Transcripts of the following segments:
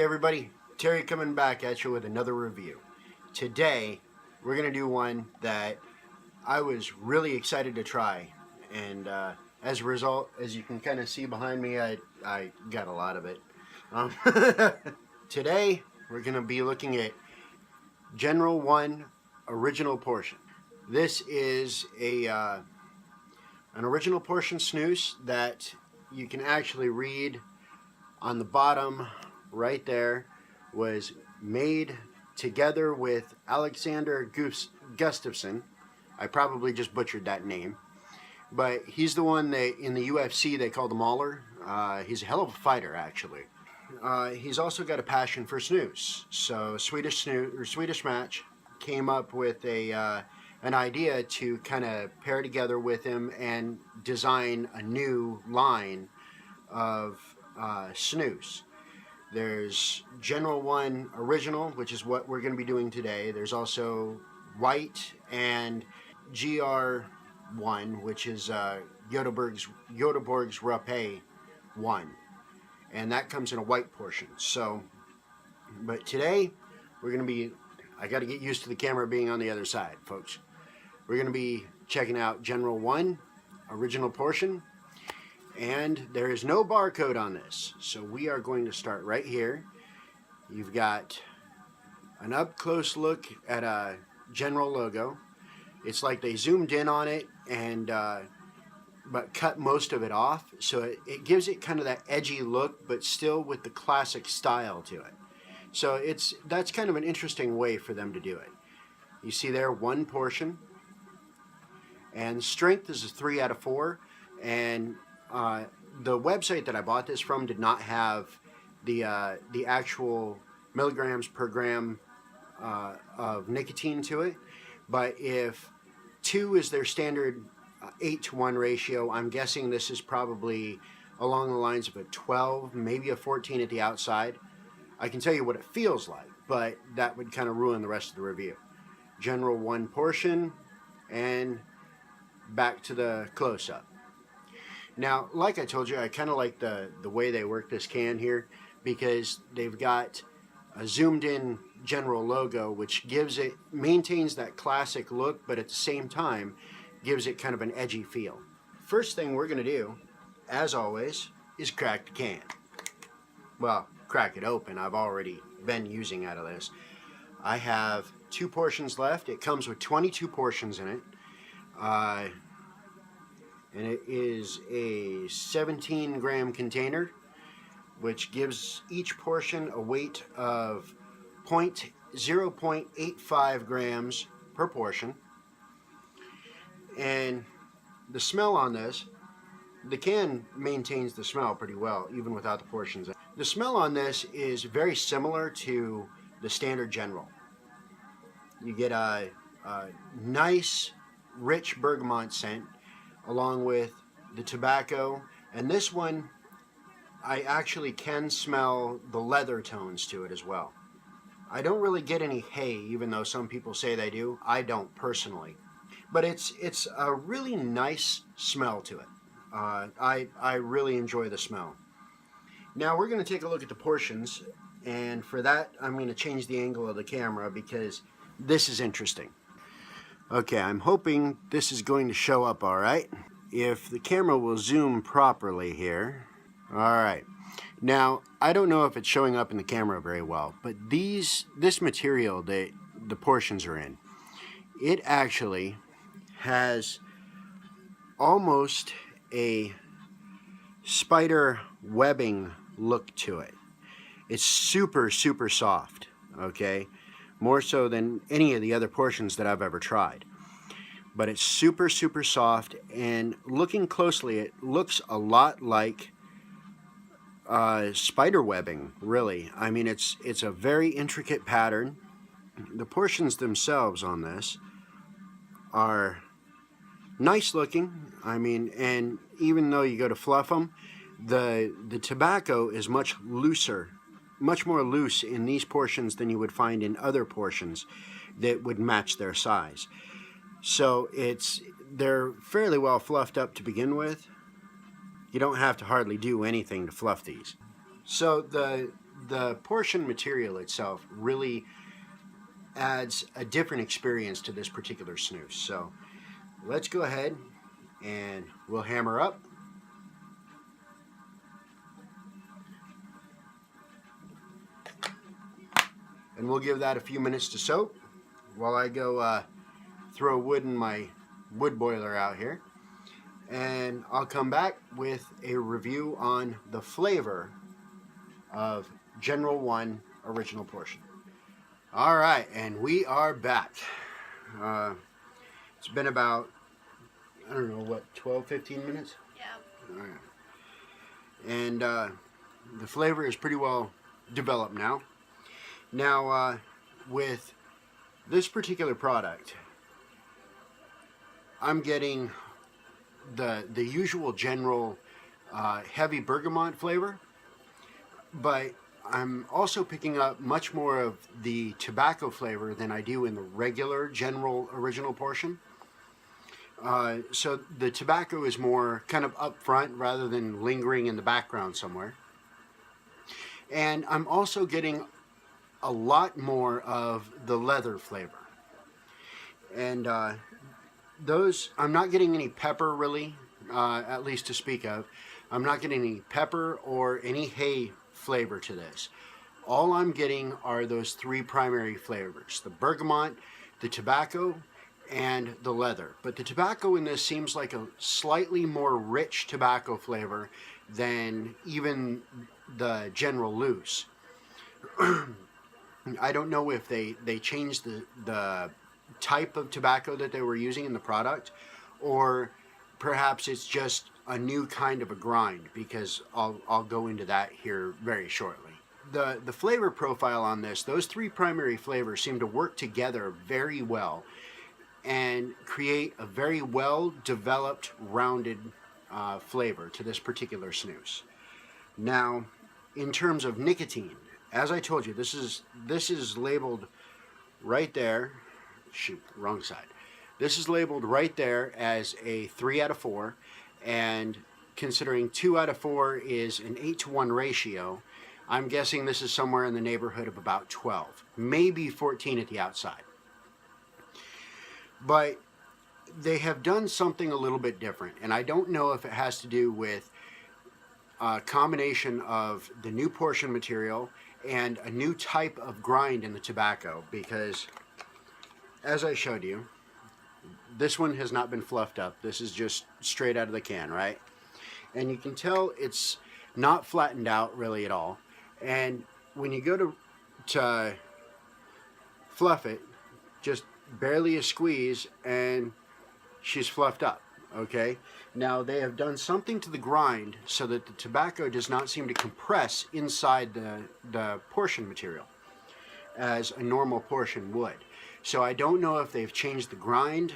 everybody, Terry coming back at you with another review. Today we're going to do one that I was really excited to try, and as a result, as you can kind of see behind me, I got a lot of it. Today we're going to be looking at General One Original Portion. This is an original portion snus that you can actually read on the bottom right there, was made together with Alexander Gustafsson. I probably just butchered that name, but he's the one that in the UFC they call the Mauler. He's a hell of a fighter, actually. He's also got a passion for snus. So Swedish Match came up with an idea to kind of pair together with him and design a new line of snus. There's General One Original, which is what we're going to be doing today. There's also White and GR1, which is Göteborg's Rapé 1. And that comes in a white portion. So, but today we're going to be, I got to get used to the camera being on the other side, folks. We're going to be checking out General One Original Portion. And there is no barcode on this, so we are going to start right here. You've got an up-close look at a General logo. It's like they zoomed in on it and but cut most of it off, so it gives it kind of that edgy look, but still with the classic style to it. So that's kind of an interesting way for them to do it. You see there, one portion, and strength is a 3 out of 4, and the website that I bought this from did not have the actual milligrams per gram of nicotine to it, but if 2 is their standard 8-to-1 ratio, I'm guessing this is probably along the lines of a 12, maybe a 14 at the outside. I can tell you what it feels like, but that would kind of ruin the rest of the review. General One portion, and back to the close-up. Now, like I told you, I kind of like the way they work this can here, because they've got a zoomed-in General logo, which maintains that classic look, but at the same time, gives it kind of an edgy feel. First thing we're going to do, as always, is crack the can. Well, crack it open. I've already been using out of this. I have 2 portions left. It comes with 22 portions in it. And it is a 17-gram container, which gives each portion a weight of 0.85 grams per portion. And the smell on this, the can maintains the smell pretty well, even without the portions. The smell on this is very similar to the standard General. You get a nice, rich bergamot scent, along with the tobacco, and this one I actually can smell the leather tones to it as well. I don't really get any hay, even though some people say they do. I don't personally, but it's a really nice smell to it. I really enjoy the smell. Now we're going to take a look at the portions, and for that I'm going to change the angle of the camera because this is interesting. Okay, I'm hoping this is going to show up all right. If the camera will zoom properly here. All right. Now, I don't know if it's showing up in the camera very well, but this material that the portions are in, it actually has almost a spider webbing look to it. It's super, super soft, okay? More so than any of the other portions that I've ever tried. But it's super, super soft, and looking closely, it looks a lot like spider webbing, really. I mean, it's a very intricate pattern. The portions themselves on this are nice looking. I mean, and even though you go to fluff them, the tobacco is much looser, much more loose in these portions than you would find in other portions that would match their size. So they're fairly well fluffed up to begin with. You don't have to hardly do anything to fluff these. So the the portion material itself really adds a different experience to this particular snus. So let's go ahead and we'll hammer up. And we'll give that a few minutes to soak while I go throw wood in my wood boiler out here. And I'll come back with a review on the flavor of General One Original Portion. All right, and we are back. It's been about, I don't know, what, 12, 15 minutes? Yeah. All right. And the flavor is pretty well developed now. Now, with this particular product, I'm getting the usual general heavy bergamot flavor, but I'm also picking up much more of the tobacco flavor than I do in the regular General Original Portion. So the tobacco is more kind of up front rather than lingering in the background somewhere. And I'm also getting a lot more of the leather flavor. And those, I'm not getting any pepper really, at least to speak of. I'm not getting any pepper or any hay flavor to this. All I'm getting are those three primary flavors: the bergamot, the tobacco, and the leather. But the tobacco in this seems like a slightly more rich tobacco flavor than even the General Loose. I don't know if they changed the type of tobacco that they were using in the product, or perhaps it's just a new kind of a grind, because I'll go into that here very shortly. The flavor profile on this, those three primary flavors seem to work together very well and create a very well developed, rounded flavor to this particular snus. Now, in terms of nicotine, as I told you, this is labeled right there. Shoot, wrong side. This is labeled right there as a 3 out of 4, and considering 2 out of 4 is an 8-to-1 ratio, I'm guessing this is somewhere in the neighborhood of about 12, maybe 14 at the outside. But they have done something a little bit different, and I don't know if it has to do with a combination of the new portion material and a new type of grind in the tobacco, because as I showed you, this one has not been fluffed up. This is just straight out of the can, right? And you can tell it's not flattened out really at all. And when you go to fluff it, just barely a squeeze and she's fluffed up, okay? Now they have done something to the grind so that the tobacco does not seem to compress inside the portion material as a normal portion would. So I don't know if they've changed the grind,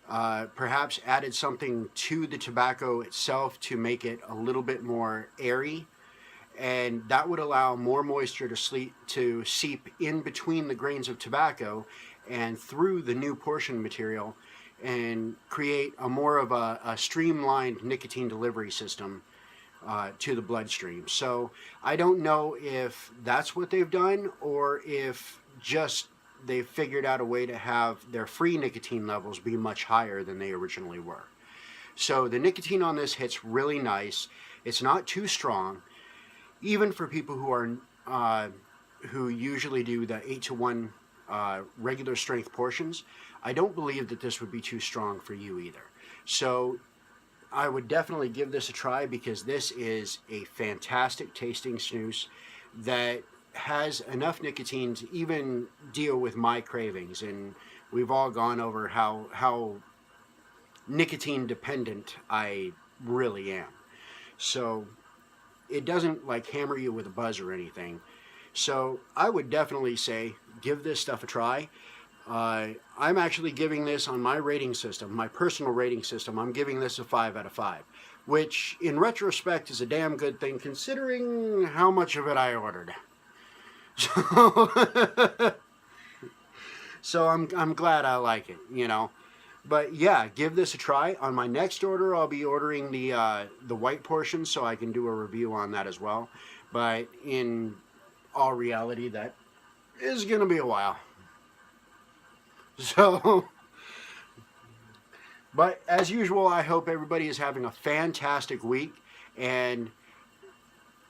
perhaps added something to the tobacco itself to make it a little bit more airy, and that would allow more moisture to seep in between the grains of tobacco and through the new portion material and create a more of a streamlined nicotine delivery system to the bloodstream. So I don't know if that's what they've done, or if just they've figured out a way to have their free nicotine levels be much higher than they originally were. So the nicotine on this hits really nice. It's not too strong, even for people who are who usually do the 8-to-1 regular strength portions. I don't believe that this would be too strong for you either. So I would definitely give this a try, because this is a fantastic tasting snus that has enough nicotine to even deal with my cravings. And we've all gone over how nicotine dependent I really am. So it doesn't like hammer you with a buzz or anything. So I would definitely say give this stuff a try. I'm actually giving this on my rating system, my personal rating system, I'm giving this a 5 out of 5, which in retrospect is a damn good thing considering how much of it I ordered. So I'm glad I like it, you know. But yeah, give this a try. On my next order, I'll be ordering the white portion so I can do a review on that as well. But in all reality, that is going to be a while. So, but as usual, I hope everybody is having a fantastic week. And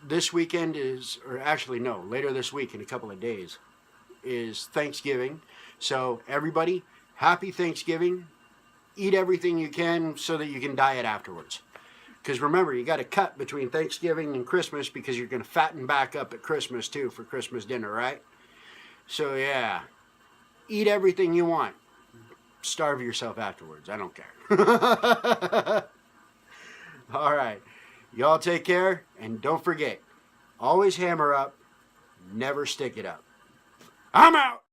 this weekend is, or actually no, later this week in a couple of days, is Thanksgiving. So everybody, happy Thanksgiving. Eat everything you can so that you can diet afterwards. Because remember, you got to cut between Thanksgiving and Christmas, because you're going to fatten back up at Christmas too for Christmas dinner, right? So yeah, eat everything you want. Starve yourself afterwards. I don't care. All right. Y'all take care, and don't forget, always hammer up, never stick it up. I'm out.